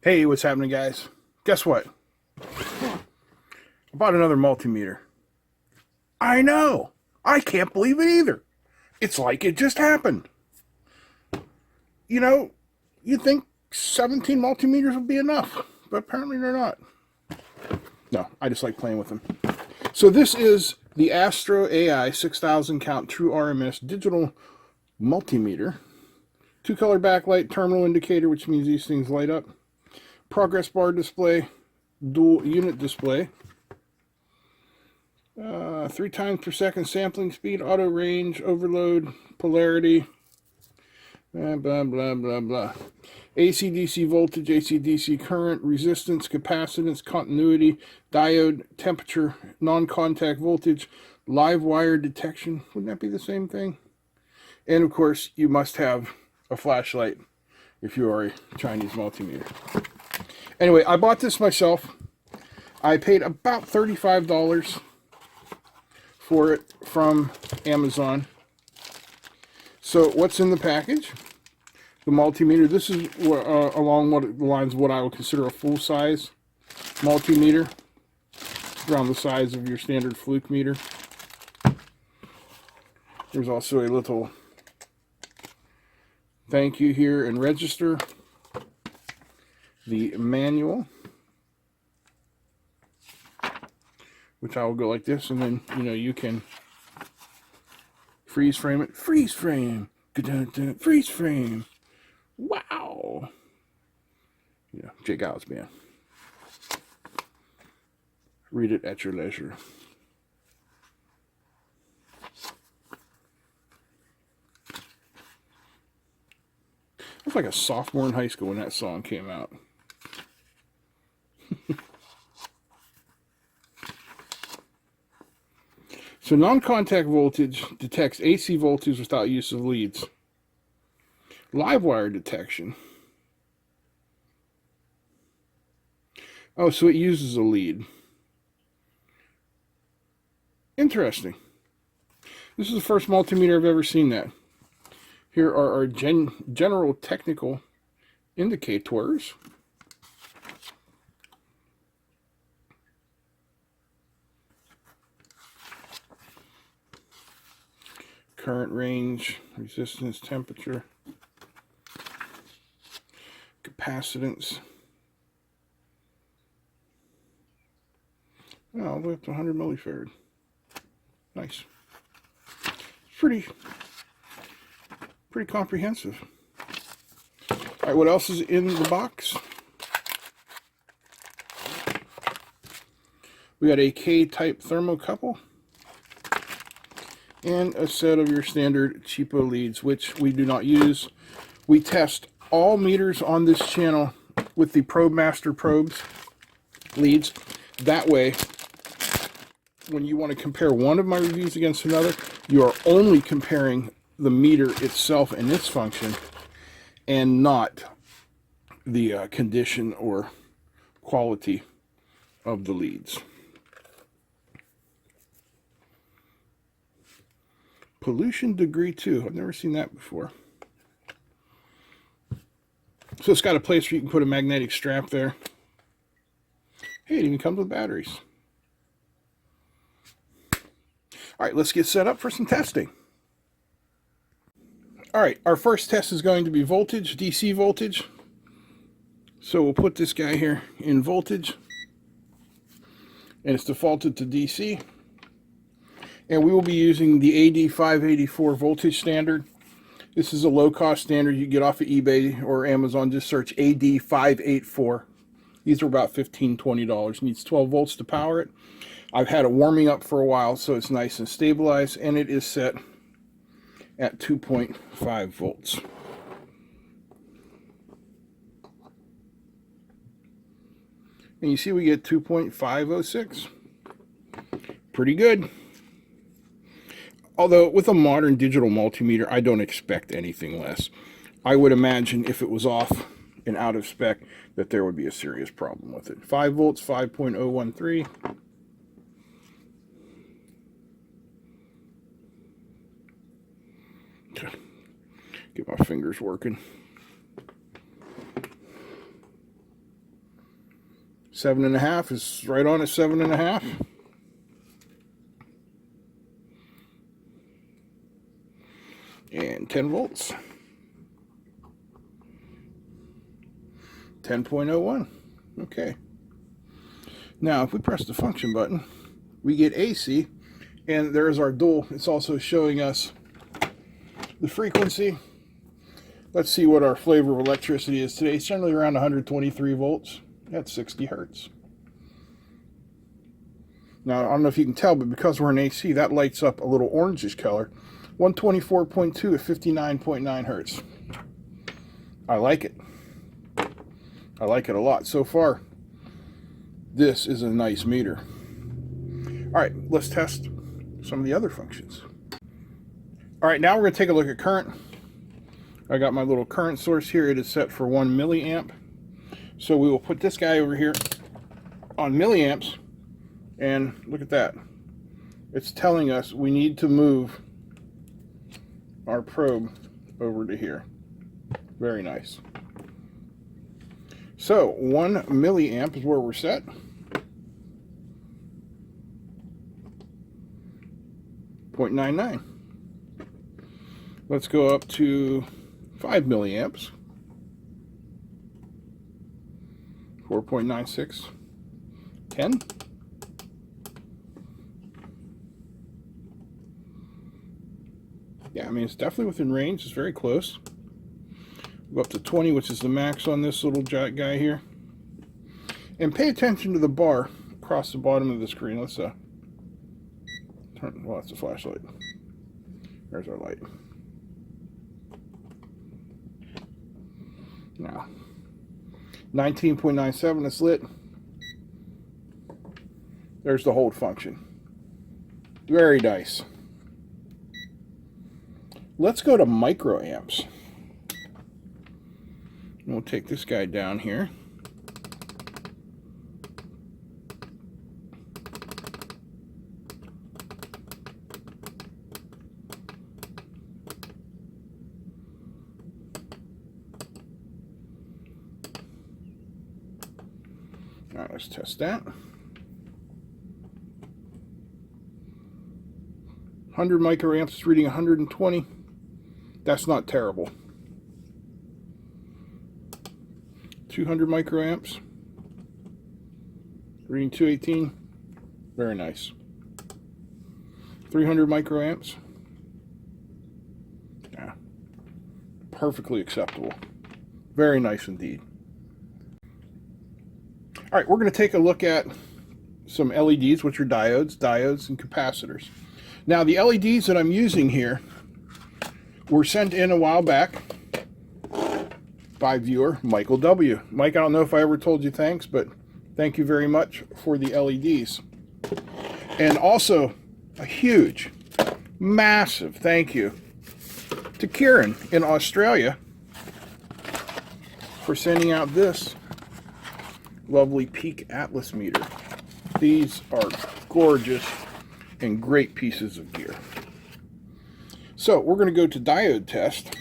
Hey, what's happening, guys? Guess what? I bought another multimeter. I know! I can't believe it either. It's like it just happened. You know, you'd think 17 multimeters would be enough, but apparently they're not. No, I just like playing with them. So this is the Astro Ai 6000 count true RMS digital multimeter. 2-color backlight, terminal indicator, which means these things light up. Progress bar display, dual unit display. 3 times per second sampling speed, auto range, overload, polarity, blah, blah, blah, blah, blah. AC-DC voltage, AC-DC current, resistance, capacitance, continuity, diode, temperature, non-contact voltage, live wire detection. Wouldn't that be the same thing? And of course, you must have a flashlight if you are a Chinese multimeter. Anyway, I bought this myself. I paid about $35 for it from Amazon. So what's in the package? The multimeter. This is along the lines of what I would consider a full-size multimeter. Around the size of your standard fluke meter. There's also a little thank you here and register. The manual, which I will go like this, and then you can freeze frame it. Freeze frame, freeze frame. Wow. Yeah, Jake Giles band. Read it at your leisure. I was like a sophomore in high school when that song came out. So non-contact voltage detects AC voltage without use of leads. Live wire detection. Oh, so it uses a lead. Interesting. This is the first multimeter I've ever seen that. Here are our general technical indicators. Current range, resistance, temperature, capacitance. Oh, all the way up to 100 millifarad. Nice. Pretty comprehensive. All right, what else is in the box? We got a K-type thermocouple and a set of your standard cheapo leads, which we do not use. We test all meters on this channel with the ProbeMaster probes leads. That way, when you want to compare one of my reviews against another, you are only comparing the meter itself and its function, and not the condition or quality of the leads. Pollution degree 2. I've never seen that before. So it's got a place where you can put a magnetic strap there. Hey, it even comes with batteries. All right, let's get set up for some testing. All right, our first test is going to be voltage, DC voltage. So we'll put this guy here in voltage, and it's defaulted to DC. And we will be using the AD584 voltage standard. This is a low-cost standard you get off of eBay or Amazon. Just search AD584. These are about $15, $20. Needs 12 volts to power it. I've had it warming up for a while, so it's nice and stabilized, and it is set at 2.5 volts. And you see we get 2.506. Pretty good. Although with a modern digital multimeter, I don't expect anything less. I would imagine if it was off and out of spec that there would be a serious problem with it. 5 volts, 5.013. Get my fingers working. 7.5 is right on at 7.5. And 10 volts. 10.01. Okay. Now, if we press the function button, we get AC, and there's our dual. It's also showing us the frequency. Let's see what our flavor of electricity is today. It's generally around 123 volts. That's 60 hertz. Now, I don't know if you can tell, but because we're in AC, that lights up a little orangish color. 124.2 at 59.9 hertz. I like it. I like it a lot. So far, this is a nice meter. All right, let's test some of the other functions. All right, now we're going to take a look at current. I got my little current source here. It is set for 1 milliamp. So we will put this guy over here on milliamps, and look at that. It's telling us we need to move our probe over to here. Very nice. So 1 milliamp is where we're set. .99. Let's go up to 5 milliamps. 4.96. 10. Yeah, I mean, it's definitely within range. It's very close. Go up to 20, which is the max on this little guy here. And pay attention to the bar across the bottom of the screen. Let's turn, well, that's a flashlight. There's our light. Now, 19.97, it's lit. There's the hold function. Very nice. Let's go to microamps. We'll take this guy down here. All right, let's test that. 100 microamps is reading 120. That's not terrible. 200 microamps, reading 218. Very nice. 300 microamps. Yeah, perfectly acceptable. Very nice indeed. All right, we're going to take a look at some LEDs, which are diodes, and capacitors. Now, the LEDs that I'm using here were sent in a while back by viewer Michael W. Mike, I don't know if I ever told you thanks, but thank you very much for the LEDs. And also a huge, massive thank you to Kieran in Australia for sending out this lovely Peak Atlas meter. These are gorgeous and great pieces of gear. So we're going to go to diode test.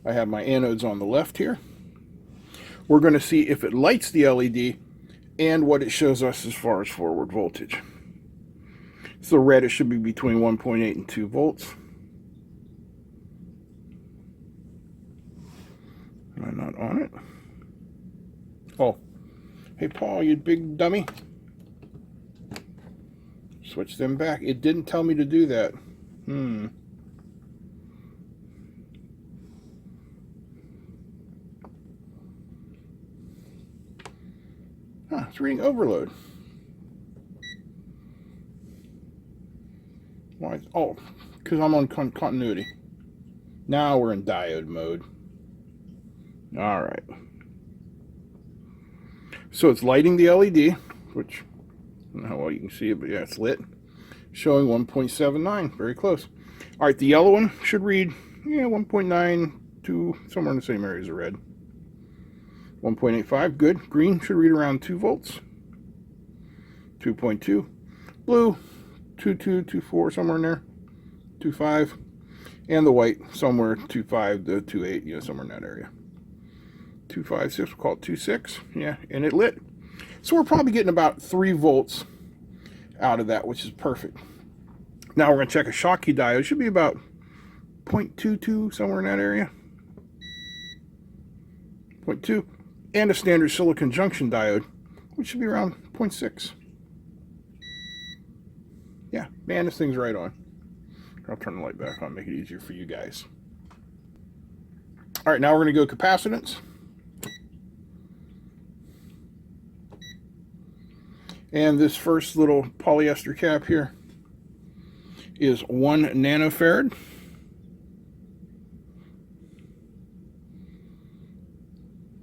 I have my anodes on the left here. We're going to see if it lights the LED and what it shows us as far as forward voltage. So red, it should be between 1.8 and 2 volts. Am I not on it? Oh, hey Paul, you big dummy. Switch them back. It didn't tell me to do that. It's reading overload. Why? Oh, because I'm on continuity. Now we're in diode mode. All right. So it's lighting the LED, which I don't know how well you can see it, but yeah, it's lit. Showing 1.79, very close. All right, the yellow one should read, 1.9 to somewhere in the same area as the red. 1.85, good. Green should read around 2 volts. 2.2. Blue, 2.2, 2.4, somewhere in there. 2.5. And the white, somewhere 2.5 to 2.8, you know, somewhere in that area. 2.56, we'll call it 2.6, yeah, and it lit. So we're probably getting about 3 volts out of that, which is perfect. Now we're going to check a Schottky diode. It should be about 0.22, somewhere in that area. 0.2. And a standard silicon junction diode, which should be around 0.6. Yeah, man, this thing's right on. I'll turn the light back on, make it easier for you guys. All right, now we're going to go capacitance. And this first little polyester cap here is 1 nanofarad.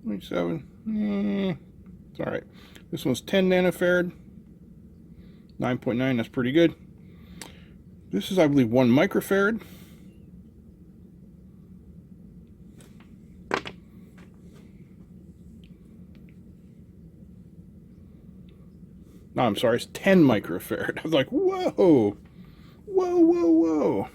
It's all right. This one's 10 nanofarad. 9.9, that's pretty good. This is, I believe, 1 microfarad. No, I'm sorry, it's 10 microfarad. I was like, whoa, whoa, whoa, whoa.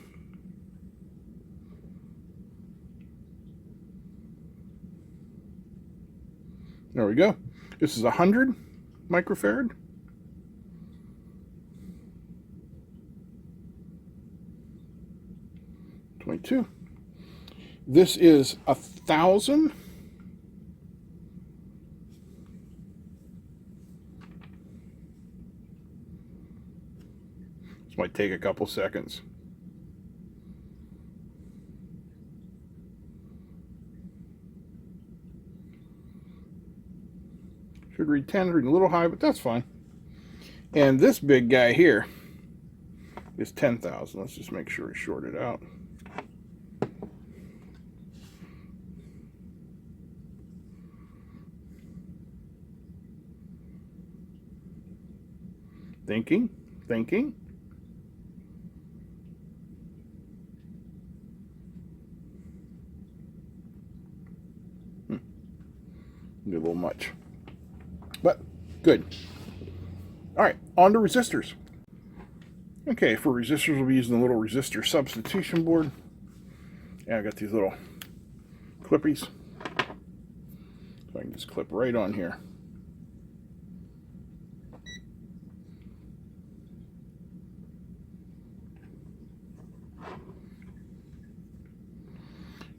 There we go. This is 100 microfarad. This is 1,000. This might take a couple seconds. Should read 10, reading a little high, but that's fine. And this big guy here is 10,000. Let's just make sure we short it out. Thinking. A little much, but good. All right, on to resistors. Okay, for resistors, we'll be using the little resistor substitution board. And I got these little clippies, so I can just clip right on here.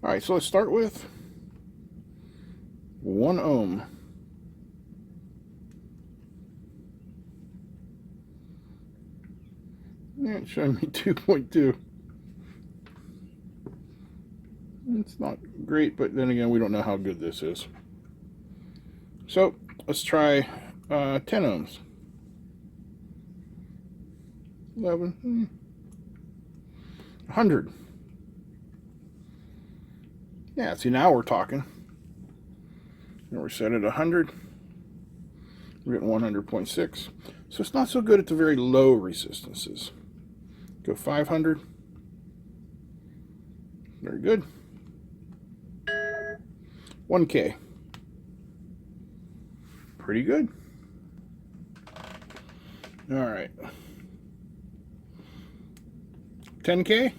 All right, so let's start with 1 ohm. Yeah, it's showing me 2.2. It's not great, but then again, we don't know how good this is. So let's try 10 ohms. 11, 100. Yeah, see, now we're talking. And we're set at 100. We're getting 100.6. So it's not so good at the very low resistances. Go 500. Very good. 1K. Pretty good. All right. 10K.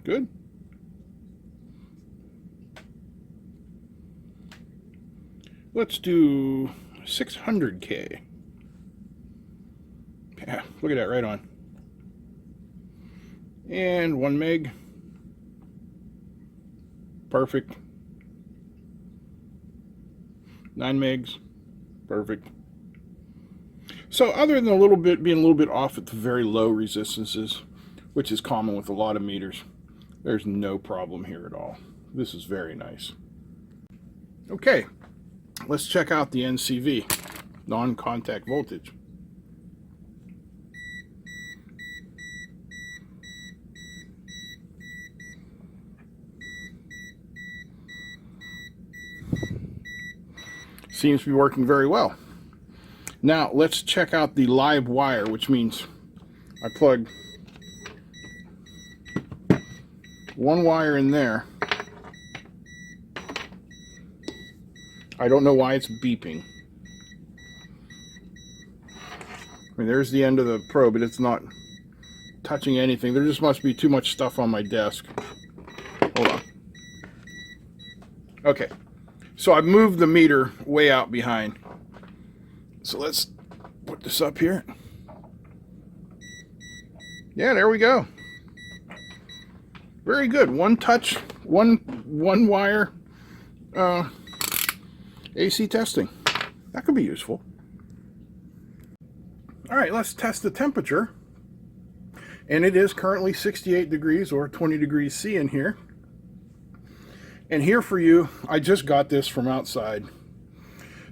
Good. Let's do 600K. Yeah, look at that, right on. And 1 meg. Perfect. 9 megs. Perfect. So other than being a little bit off at the very low resistances, which is common with a lot of meters, there's no problem here at all. This is very nice. Okay, let's check out the NCV, non-contact voltage. Seems to be working very well. Now let's check out the live wire, which means I plug 1 wire in there. I don't know why it's beeping. I mean, there's the end of the probe, but it's not touching anything. There just must be too much stuff on my desk. Hold on. Okay, so I've moved the meter way out behind. So let's put this up here. Yeah, there we go. Very good. One touch, one wire AC testing. That could be useful. All right, let's test the temperature. And it is currently 68 degrees or 20 degrees C in here. And here for you, I just got this from outside.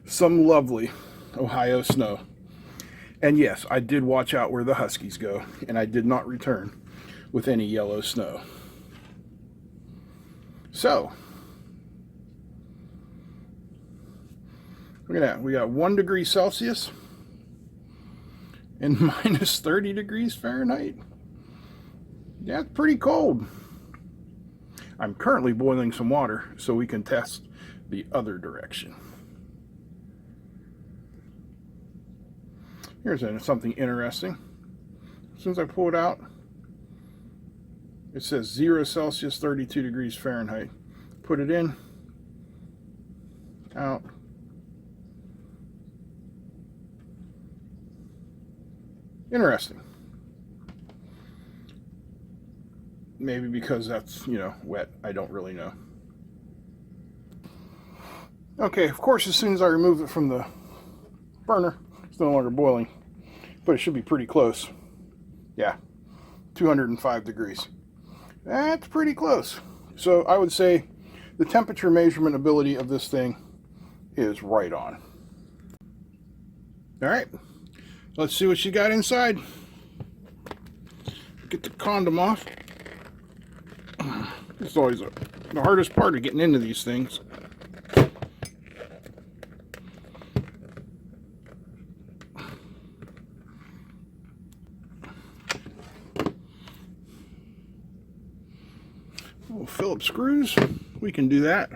Some lovely Ohio snow. And yes, I did watch out where the Huskies go, and I did not return with any yellow snow. So, look at that. We got 1 degree Celsius and minus 30 degrees Fahrenheit. That's pretty cold. I'm currently boiling some water so we can test the other direction. Here's something interesting. As soon as I pull it out, it says 0 Celsius, 32 degrees Fahrenheit. Put it in, out. Interesting. Maybe because that's, you know, wet. I don't really know. Okay, of course, as soon as I remove it from the burner, it's no longer boiling, but it should be pretty close. Yeah, 205 degrees. That's pretty close. So I would say the temperature measurement ability of this thing is right on. All right, let's see what you got inside. Get the condom off. It's always the hardest part of getting into these things. Little Phillips screws, we can do that.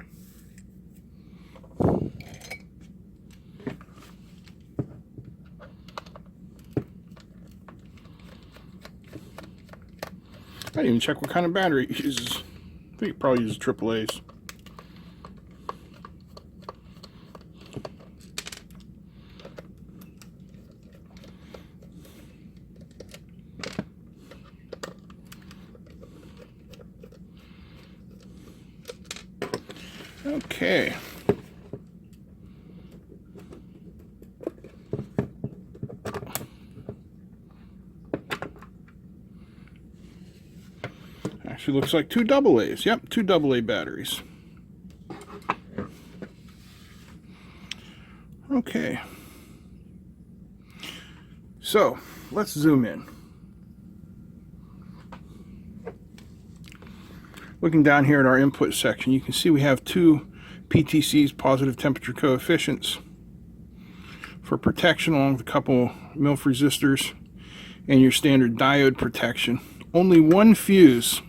I didn't even check what kind of battery it uses. I think it probably uses AAA's. Okay. Actually looks like 2 AA's. Yep, 2 AA batteries. Okay. So, let's zoom in. Looking down here at our input section, you can see we have 2 PTC's, positive temperature coefficients, for protection, along with a couple MILF resistors and your standard diode protection. Only 1 fuse,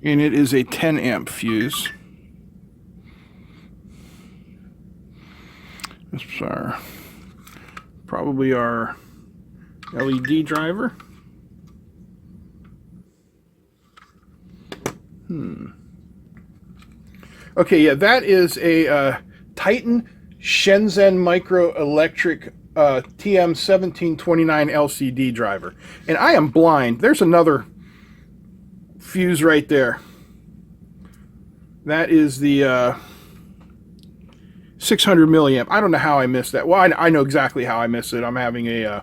and it is a 10 amp fuse. This is probably our LED driver. Okay, yeah, that is a Titan Shenzhen Microelectric TM1729 LCD driver. And I am blind. There's another fuse right there. That is the 600 milliamp. I don't know how I missed that. Well, I know exactly how I missed it. I'm having a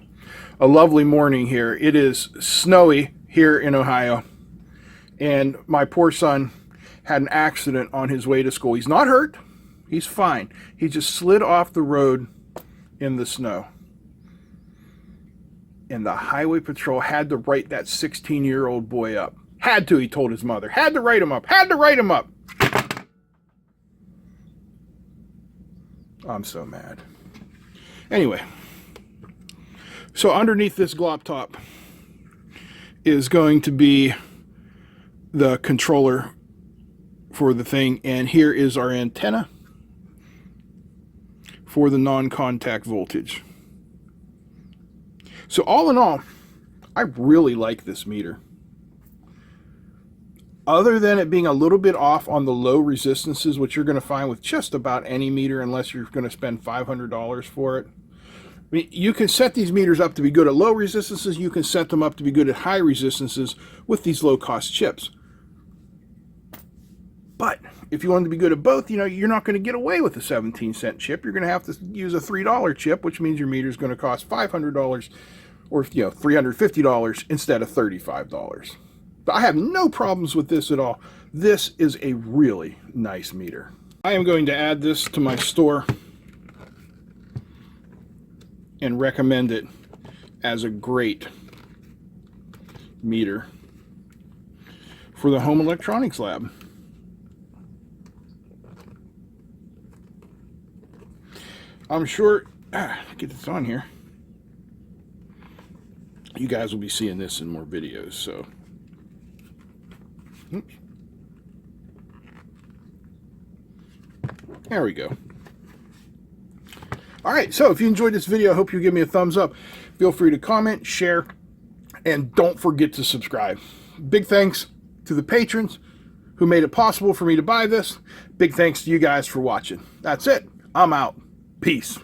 lovely morning here. It is snowy here in Ohio. And my poor son had an accident on his way to school. He's not hurt. He's fine. He just slid off the road in the snow. And the highway patrol had to write that 16-year-old boy up. Had to, he told his mother. Had to write him up. Had to write him up. I'm so mad. Anyway. So underneath this glop top is going to be the controller for the thing, and here is our antenna for the non-contact voltage. So all in all, I really like this meter. Other than it being a little bit off on the low resistances, which you're going to find with just about any meter unless you're going to spend $500 for it. I mean, you can set these meters up to be good at low resistances. You can set them up to be good at high resistances with these low-cost chips. But if you want to be good at both, you know, you're not going to get away with a 17-cent chip. You're going to have to use a $3 chip, which means your meter is going to cost $500 or, you know, $350 instead of $35. But I have no problems with this at all. This is a really nice meter. I am going to add this to my store and recommend it as a great meter for the home electronics lab. I'm sure, get this on here, you guys will be seeing this in more videos, so. Oops. There we go. All right, so if you enjoyed this video, I hope you give me a thumbs up. Feel free to comment, share, and don't forget to subscribe. Big thanks to the patrons who made it possible for me to buy this. Big thanks to you guys for watching. That's it. I'm out. Peace.